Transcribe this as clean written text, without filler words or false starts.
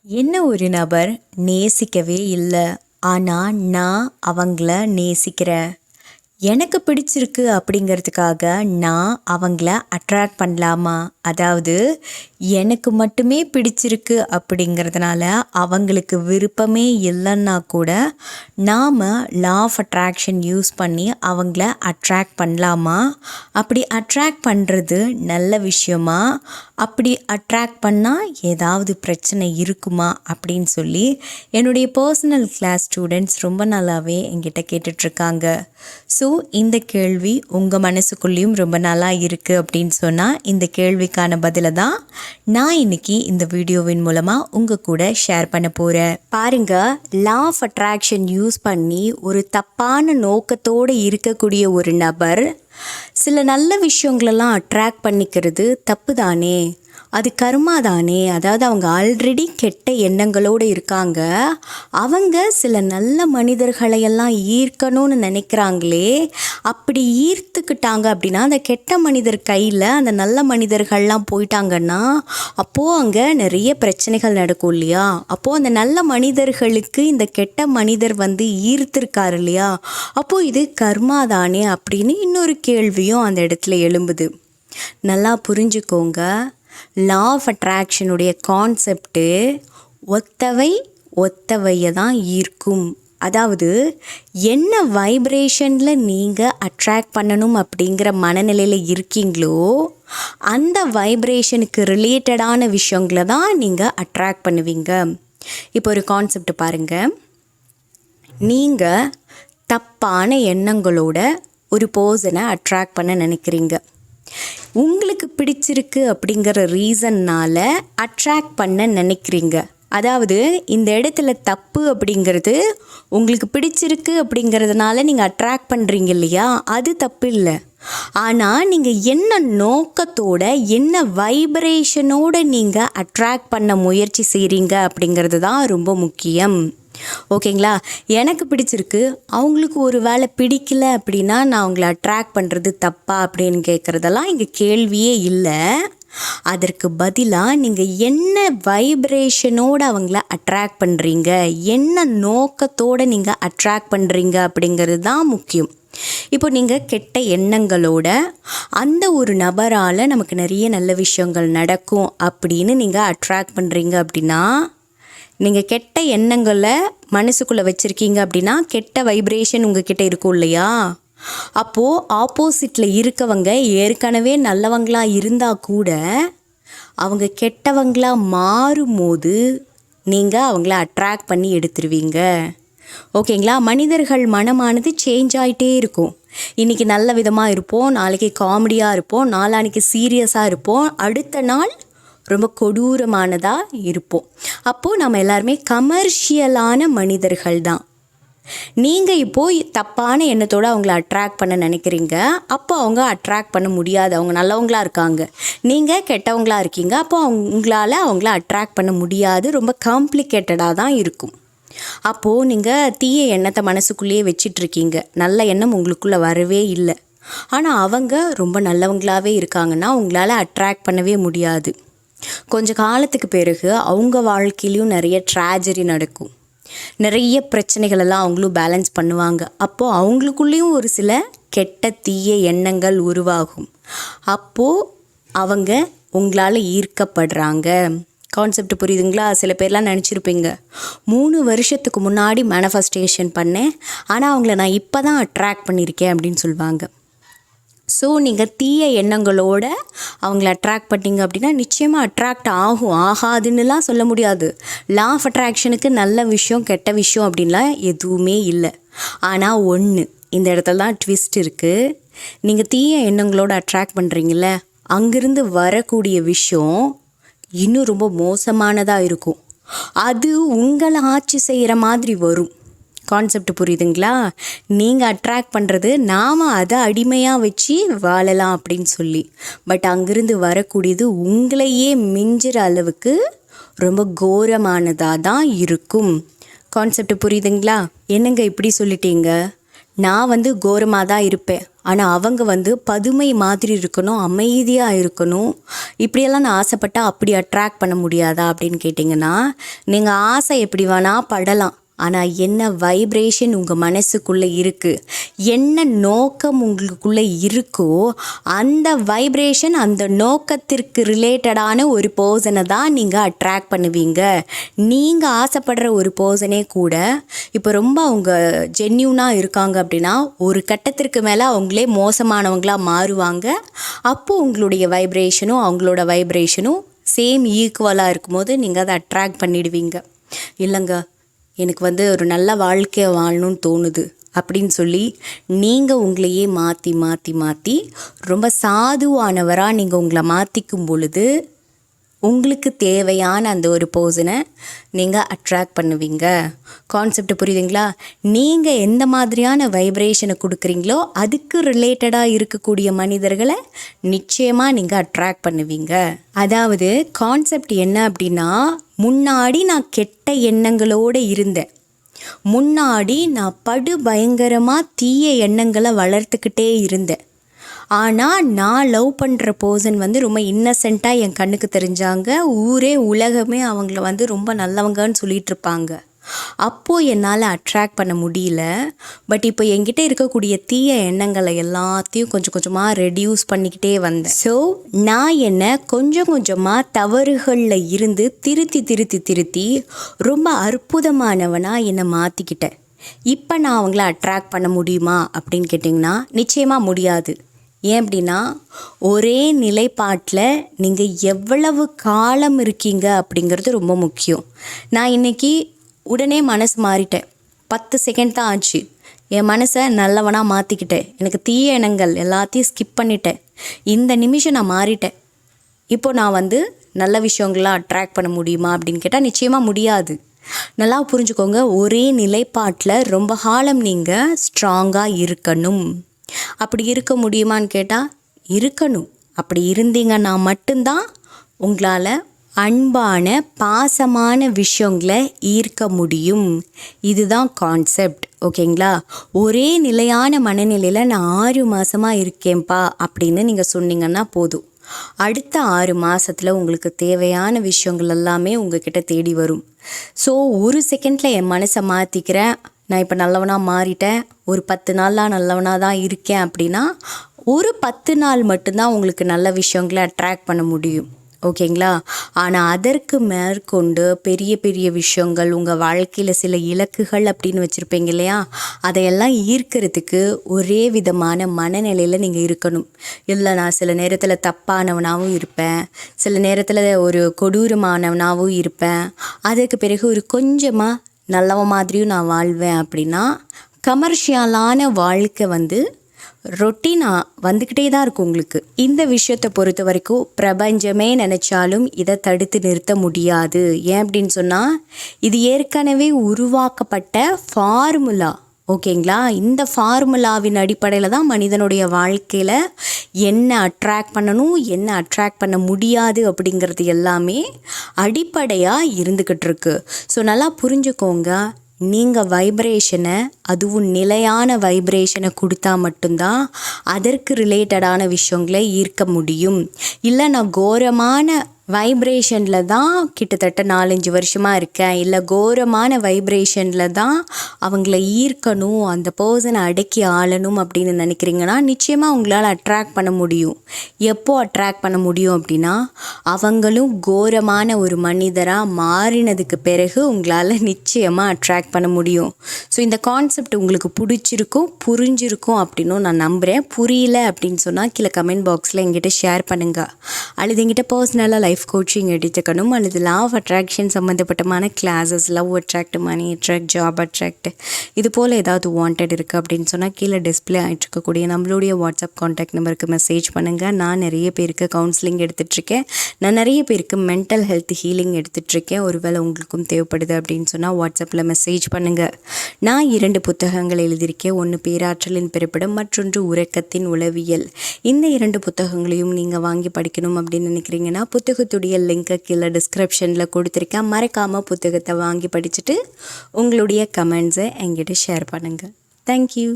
என்ன ஒரு நபர் நேசிக்கவே இல்லை, ஆனால் நான் அவங்கள நேசிக்கிறேன். எனக்கு பிடிச்சிருக்கு அப்படிங்கிறதுக்காக நான் அவங்கள அட்ராக்ட் பண்ணலாமா? அதாவது எனக்கு மட்டுமே பிடிச்சிருக்கு அப்படிங்கிறதுனால அவங்களுக்கு விருப்பமே இல்லைன்னா கூட நாம் லா ஆஃப் அட்ராக்ஷன் யூஸ் பண்ணி அவங்கள அட்ராக்ட் பண்ணலாமா? அப்படி அட்ராக்ட் பண்ணுறது நல்ல விஷயமா? அப்படி அட்ராக்ட் பண்ணால் ஏதாவது பிரச்சனை இருக்குமா அப்படின்னு சொல்லி என்னுடைய பர்சனல் கிளாஸ் ஸ்டூடெண்ட்ஸ் ரொம்ப நாளாகவே என்கிட்ட கேட்டுட்ருக்காங்க. ஸோ இந்த கேள்வி உங்கள் மனசுக்குள்ளேயும் ரொம்ப நாளாக இருக்குது அப்படின்னு சொன்னால் இந்த கேள்விக்கான பதிலை தான் நான் இன்னைக்கு இந்த வீடியோவின் மூலமாக உங்கள் கூட ஷேர் பண்ண போகிறேன். பாருங்கள், லா ஆஃப் அட்ராக்ஷன் யூஸ் பண்ணி ஒரு தப்பான நோக்கத்தோடு இருக்கக்கூடிய ஒரு நபர் சில நல்ல விஷயங்களெல்லாம் அட்ராக்ட் பண்ணிக்கிறது தப்பு தானே, அது கர்மா தானே. அதாவது அவங்க ஆல்ரெடி கெட்ட எண்ணங்களோடு இருக்காங்க, அவங்க சில நல்ல மனிதர்களையெல்லாம் ஈர்க்கணும்னு நினைக்கிறாங்களே, அப்படி ஈர்த்துக்கிட்டாங்க அப்படின்னா அந்த கெட்ட மனிதர் கையில் அந்த நல்ல மனிதர்கள்லாம் போயிட்டாங்கன்னா அப்போது அங்கே நிறைய பிரச்சனைகள் நடக்கும் இல்லையா? அப்போது அந்த நல்ல மனிதர்களுக்கு இந்த கெட்ட மனிதர் வந்து ஈர்த்திருக்காரு இல்லையா? அப்போது இது கர்மா தானே அப்படின்னு இன்னொரு கேள்வியும் அந்த இடத்துல எழும்புது. நல்லா புரிஞ்சுக்கோங்க, லா ஆஃப் அட்ராக்ஷனுடைய கான்செப்டு ஒத்தவையை தான் ஈர்க்கும். அதாவது என்ன வைப்ரேஷனில் நீங்கள் அட்ராக்ட் பண்ணணும் அப்படிங்கிற மனநிலையில் இருக்கீங்களோ அந்த வைப்ரேஷனுக்கு ரிலேட்டடான விஷயங்களை தான் நீங்கள் அட்ராக்ட் பண்ணுவீங்க. இப்போ ஒரு கான்செப்ட் பாருங்கள், நீங்கள் தப்பான எண்ணங்களோட ஒரு பர்சனை அட்ராக்ட் பண்ண நினைக்கிறீங்க. உங்களுக்கு பிடிச்சிருக்கு அப்படிங்கிற ரீசன்னால் அட்ராக்ட் பண்ண நினைக்கிறீங்க. அதாவது இந்த இடத்துல தப்பு அப்படிங்கிறது உங்களுக்கு பிடிச்சிருக்கு அப்படிங்கிறதுனால நீங்கள் அட்ராக்ட் பண்ணுறீங்க இல்லையா, அது தப்பு இல்லை. ஆனால் நீங்கள் என்ன நோக்கத்தோட என்ன வைப்ரேஷனோட நீங்கள் அட்ராக்ட் பண்ண முயற்சி செய்கிறீங்க அப்படிங்கிறது தான் ரொம்ப முக்கியம். ஓகேங்களா? எனக்கு பிடிச்சிருக்கு, அவங்களுக்கு ஒரு வேளை பிடிக்கல அப்படின்னா நான் அவங்கள அட்ராக்ட் பண்ணுறது தப்பா அப்படின்னு கேட்குறதெல்லாம் இங்கே கேள்வியே இல்லை. அதற்கு பதிலாக நீங்கள் என்ன வைப்ரேஷனோடு அவங்கள அட்ராக்ட் பண்ணுறீங்க, என்ன நோக்கத்தோடு நீங்கள் அட்ராக்ட் பண்ணுறீங்க அப்படிங்கிறது தான் முக்கியம். இப்போ நீங்கள் கெட்ட எண்ணங்களோட அந்த ஒரு நபரால் நமக்கு நிறைய நல்ல விஷயங்கள் நடக்கும் அப்படின்னு நீங்கள் அட்ராக்ட் பண்ணுறீங்க அப்படின்னா, நீங்கள் கெட்ட எண்ணங்களை மனசுக்குள்ளே வச்சுருக்கீங்க அப்படின்னா கெட்ட வைப்ரேஷன் உங்ககிட்ட இருக்கும் இல்லையா? அப்போது ஆப்போசிட்டில் இருக்கவங்க ஏற்கனவே நல்லவங்களாக இருந்தால் கூட அவங்க கெட்டவங்களாக மாறும்போது நீங்கள் அவங்கள அட்ராக்ட் பண்ணி எடுத்துருவீங்க. ஓகேங்களா? மனிதர்கள் மனமானது சேஞ்ச் ஆகிட்டே இருக்கும். இன்றைக்கி நல்ல விதமாக இருப்போம், நாளைக்கு காமெடியாக இருப்போம், நாளான்னைக்கு சீரியஸாக இருப்போம், அடுத்த நாள் ரொம்ப கொடூரமானதாக இருப்போம். அப்போது நம்ம எல்லாருமே கமர்ஷியலான மனிதர்கள் தான். நீங்கள் இப்போது தப்பான எண்ணத்தோடு அவங்கள அட்ராக்ட் பண்ண நினைக்கிறீங்க, அப்போ அவங்க அட்ராக்ட் பண்ண முடியாது. அவங்க நல்லவங்களாக இருக்காங்க, நீங்கள் கெட்டவங்களாக இருக்கீங்க, அப்போ உங்களால் அவங்கள அட்ராக்ட் பண்ண முடியாது. ரொம்ப காம்ப்ளிகேட்டடாக தான் இருக்கும். அப்போது நீங்கள் தீய எண்ணத்தை மனசுக்குள்ளேயே வச்சிட்ருக்கீங்க, நல்ல எண்ணம் உங்களுக்குள்ளே வரவே இல்லை. ஆனால் அவங்க ரொம்ப நல்லவங்களாகவே இருக்காங்கன்னா உங்களால் அட்ராக்ட் பண்ணவே முடியாது. கொஞ்ச காலத்துக்கு பிறகு அவங்க வாழ்க்கையிலையும் நிறைய ட்ராஜடி நடக்கும், நிறைய பிரச்சனைகளெல்லாம் அவங்களும் பேலன்ஸ் பண்ணுவாங்க. அப்போது அவங்களுக்குள்ளேயும் ஒரு சில கெட்ட தீய எண்ணங்கள் உருவாகும். அப்போது அவங்க உங்களால் ஈர்க்கப்படுறாங்க. கான்செப்ட் புரியுதுங்களா? சில பேர்லாம் நினச்சிருப்பீங்க, 3 வருஷத்துக்கு முன்னாடி மேனிஃபெஸ்டேஷன் பண்ணேன், ஆனால் அவங்கள நான் இப்போ தான் அட்ராக்ட் பண்ணியிருக்கேன் அப்படின்னு சொல்லுவாங்க. ஸோ நீங்கள் தீய எண்ணங்களோட அவங்கள அட்ராக்ட் பண்ணிங்க அப்படின்னா நிச்சயமாக அட்ராக்ட் ஆகாதுன்னுலாம் சொல்ல முடியாது. லா ஆஃப் அட்ராக்ஷனுக்கு நல்ல விஷயம் கெட்ட விஷயம் அப்படின்லாம் எதுவுமே இல்லை. ஆனால் ஒன்று, இந்த இடத்துல தான் ட்விஸ்ட் இருக்குது. நீங்கள் தீய எண்ணங்களோட அட்ராக்ட் பண்ணுறீங்கள, அங்கேருந்து வரக்கூடிய விஷயம் இன்னும் ரொம்ப மோசமானதாக இருக்கும். அது உங்களை ஆட்சி செய்கிற மாதிரி வரும். கான்செப்ட் புரியுதுங்களா? நீங்கள் அட்ராக்ட் பண்ணுறது நாம் அதை அடிமையாக வச்சு வாழலாம் அப்படின்னு சொல்லி, பட் அங்கேருந்து வரக்கூடியது உங்களையே மிஞ்சுற அளவுக்கு ரொம்ப கோரமானதாக தான் இருக்கும். கான்செப்ட் புரியுதுங்களா? என்னங்க இப்படி சொல்லிட்டீங்க, நான் வந்து கோரமாக தான் இருப்பேன், ஆனால் அவங்க வந்து பதுமை மாதிரி இருக்கணும், அமைதியாக இருக்கணும், இப்படியெல்லாம் நான் ஆசைப்பட்டால் அப்படி அட்ராக்ட் பண்ண முடியாதா அப்படின்னு கேட்டிங்கன்னா, நீங்கள் ஆசை எப்படி வேணால் படலாம், ஆனால் என்ன வைப்ரேஷன் உங்கள் மனசுக்குள்ளே இருக்குது, என்ன நோக்கம் உங்களுக்குள்ளே இருக்கோ அந்த வைப்ரேஷன், அந்த நோக்கத்திற்கு ரிலேட்டடான ஒரு பர்சனை தான் நீங்கள் அட்ராக்ட் பண்ணுவீங்க. நீங்கள் ஆசைப்படுற ஒரு பர்சனே கூட இப்போ ரொம்ப அவங்க ஜென்யூனாக இருக்காங்க அப்படின்னா ஒரு கட்டத்திற்கு மேலே அவங்களே மோசமானவங்களாக மாறுவாங்க. அப்போது உங்களுடைய வைப்ரேஷனும் அவங்களோட வைப்ரேஷனும் சேம் ஈக்குவலாக இருக்கும்போது நீங்கள் அதை அட்ராக்ட் பண்ணிடுவீங்க. இல்லைங்க, எனக்கு வந்து ஒரு நல்ல வாழ்க்கையை வாழணும்னு தோணுது அப்படின்னு சொல்லி நீங்கள் உங்களையே மாற்றி மாற்றி மாற்றி ரொம்ப சாதுவானவராக நீங்கள் உங்களை மாற்றிக்கும் பொழுது உங்களுக்கு தேவையான அந்த ஒரு பர்சனை நீங்கள் அட்ராக்ட் பண்ணுவீங்க. கான்செப்ட் புரியுதுங்களா? நீங்கள் எந்த மாதிரியான வைப்ரேஷனை கொடுக்குறீங்களோ அதுக்கு ரிலேட்டடாக இருக்கக்கூடிய மனிதர்களை நிச்சயமாக நீங்கள் அட்ராக்ட் பண்ணுவீங்க. அதாவது கான்செப்ட் என்ன அப்படின்னா, முன்னாடி நான் கெட்ட எண்ணங்களோடு இருந்தேன், முன்னாடி நான் படு பயங்கரமாக தீய எண்ணங்களை வளர்த்துக்கிட்டே இருந்தேன். ஆனால் நான் லவ் பண்ணுற பர்சன் வந்து ரொம்ப இன்னசென்ட்டாக என் கண்ணுக்கு தெரிஞ்சாங்க. ஊரே உலகமே அவங்கள வந்து ரொம்ப நல்லவங்கன்னு சொல்லிகிட்ருப்பாங்க. அப்போது என்னால் அட்ராக்ட் பண்ண முடியல. பட் இப்போ என்கிட்ட இருக்கக்கூடிய தீய எண்ணங்களை எல்லாத்தையும் கொஞ்சம் கொஞ்சமாக ரெடியூஸ் பண்ணிக்கிட்டே வந்தேன். ஸோ நான் என்னை கொஞ்சம் கொஞ்சமாக தவறுகளில் இருந்து திருத்தி ரொம்ப அற்புதமானவனாக என்னை மாற்றிக்கிட்டேன். இப்போ நான் அவங்கள அட்ராக்ட் பண்ண முடியுமா அப்படின்னு கேட்டிங்கன்னா நிச்சயமாக முடியாது. ஏன் அப்படின்னா, ஒரே நிலைப்பாட்டில் நீங்கள் எவ்வளவு காலம் இருக்கீங்க அப்படிங்கிறது ரொம்ப முக்கியம். நான் இன்றைக்கி உடனே மனசு மாறிட்டேன், 10 செகண்ட் தான் ஆச்சு, என் மனசை நல்லவனாக மாற்றிக்கிட்டேன், எனக்கு தீய எண்ணங்கள் எல்லாத்தையும் ஸ்கிப் பண்ணிட்டேன், இந்த நிமிஷம் நான் மாறிட்டேன், இப்போ நான் வந்து நல்ல விஷயங்களாம் அட்ராக்ட் பண்ண முடியுமா அப்படின்னு கேட்டால் நிச்சயமாக முடியாது. நல்லா புரிஞ்சுக்கோங்க, ஒரே நிலைப்பாட்டில் ரொம்ப காலம் நீங்கள் ஸ்ட்ராங்காக இருக்கணும். அப்படி இருக்க முடியுமான்னு கேட்டால் இருக்கணும். அப்படி இருந்தீங்கன்னா மட்டும்தான் உங்களால் அன்பான பாசமான விஷயங்களை ஈர்க்க முடியும். இதுதான் கான்செப்ட். ஓகேங்களா? ஒரே நிலையான மனநிலையில் நான் 6 மாதமாக இருக்கேன்ப்பா அப்படின்னு நீங்கள் சொன்னீங்கன்னா போதும், அடுத்த 6 மாதத்தில் உங்களுக்கு தேவையான விஷயங்கள் எல்லாமே உங்ககிட்ட தேடி வரும். ஸோ ஒரு செகண்டில் என் மனசை மாற்றிக்கிறேன், நான் இப்போ நல்லவனாக மாறிட்டேன், ஒரு 10 நாளாக நல்லவனாக தான் இருக்கேன் அப்படின்னா ஒரு 10 நாள் மட்டும்தான் உங்களுக்கு நல்ல விஷயங்களை அட்ராக்ட் பண்ண முடியும். ஓகேங்களா? ஆனால் அதற்கு மேற்கொண்டு பெரிய பெரிய விஷயங்கள், உங்கள் வாழ்க்கையில் சில இலக்குகள் அப்படின்னு வச்சுருப்பீங்க இல்லையா, அதையெல்லாம் ஈர்க்கிறதுக்கு ஒரே விதமான மனநிலையில் நீங்கள் இருக்கணும். இல்லை நான் சில நேரத்தில் தப்பானவனாகவும் இருப்பேன், சில நேரத்தில் ஒரு கொடூரமானவனாகவும் இருப்பேன், அதுக்கு பிறகு ஒரு கொஞ்சமாக நல்லவ மாதிரியும் நான் வாழ்வேன் அப்படின்னா கமர்ஷியலான வாழ்க்கை வந்து ரொட்டீனாக வந்துக்கிட்டே தான் இருக்கும் உங்களுக்கு. இந்த விஷயத்தை பொறுத்த வரைக்கும் பிரபஞ்சமே நினச்சாலும் இதை தடுத்து நிறுத்த முடியாது. ஏன் அப்படின்னு சொன்னால் இது ஏற்கனவே உருவாக்கப்பட்ட ஃபார்முலா. ஓகேங்களா? இந்த ஃபார்முலாவின் அடிப்படையில் தான் மனிதனுடைய வாழ்க்கையில் என்ன அட்ராக்ட் பண்ணணும், என்ன அட்ராக்ட் பண்ண முடியாது அப்படிங்கிறது எல்லாமே அடிப்படையாக இருந்துக்கிட்டு இருக்கு. ஸோ நல்லா புரிஞ்சுக்கோங்க, நீங்கள் வைப்ரேஷனை, அதுவும் நிலையான வைப்ரேஷனை கொடுத்தா மட்டும்தான் அதற்கு ரிலேட்டடான விஷயங்களை ஈர்க்க முடியும். இல்லை நான் கோரமான வைப்ரேஷனில் தான் கிட்டத்தட்ட 4-5 வருஷமாக இருக்கேன், இல்லை கோரமான வைப்ரேஷனில் தான் அவங்கள ஈர்க்கணும், அந்த பர்சனை அடக்கி ஆளணும் அப்படின்னு நினைக்கிறீங்கன்னா நிச்சயமாக உங்களால் அட்ராக்ட் பண்ண முடியும். எப்போ அட்ராக்ட் பண்ண முடியும் அப்படின்னா அவங்களும் கோரமான ஒரு மனிதராக மாறினதுக்கு பிறகு உங்களால் நிச்சயமாக அட்ராக்ட் பண்ண முடியும். ஸோ இந்த கான்செப்ட் உங்களுக்கு பிடிச்சிருக்கும், புரிஞ்சிருக்கும் அப்படின்னும் நான் நம்புகிறேன். புரியல அப்படின்னு சொன்னால் கீழே கமெண்ட் பாக்ஸில் எங்கிட்ட ஷேர் பண்ணுங்கள். அல்லது எங்கிட்ட பர்சனலாக லைஃப் கோச்சிங் எடுத்துக்கணும், அல்லது லா ஆஃப் அட்ராக்ஷன் சம்மந்தப்பட்டமான classes, love attract, money attract, job attract, இது போல் ஏதாவது வாண்டட் இருக்குது அப்படின்னு சொன்னால் கீழே டிஸ்பிளே ஆகிட்டு இருக்கக்கூடிய நம்மளுடைய வாட்ஸ்அப் கான்டாக்ட் நம்பருக்கு மெசேஜ் பண்ணுங்கள். நான் நிறைய பேருக்கு கவுன்சிலிங் எடுத்துகிட்ருக்கேன், நான் நிறைய பேருக்கு மென்டல் ஹெல்த் ஹீலிங் எடுத்துகிட்ருக்கேன். ஒருவேளை உங்களுக்கும் தேவைப்படுது அப்படின்னு சொன்னால் வாட்ஸ்அப்பில் மெசேஜ் பண்ணுங்கள். நான் 2 புத்தகங்கள் எழுதியிருக்கேன். ஒன்று பேராற்றலின் பிறப்பிடம், மற்றொன்று உறக்கத்தின் உளவியல். இந்த 2 புத்தகங்களையும் நீங்கள் வாங்கி படிக்கணும் அப்படின்னு நினைக்கிறீங்கன்னா புத்தகத்துடைய லிங்கை கீழே டிஸ்கிரிப்ஷனில் கொடுத்துருக்கேன். மறக்காமல் புத்தகத்தை வாங்கி படிச்சுட்டு உங்களுடைய கமெண்ட்ஸை என்கிட்ட ஷேர் பண்ணுங்கள். தேங்க்யூ.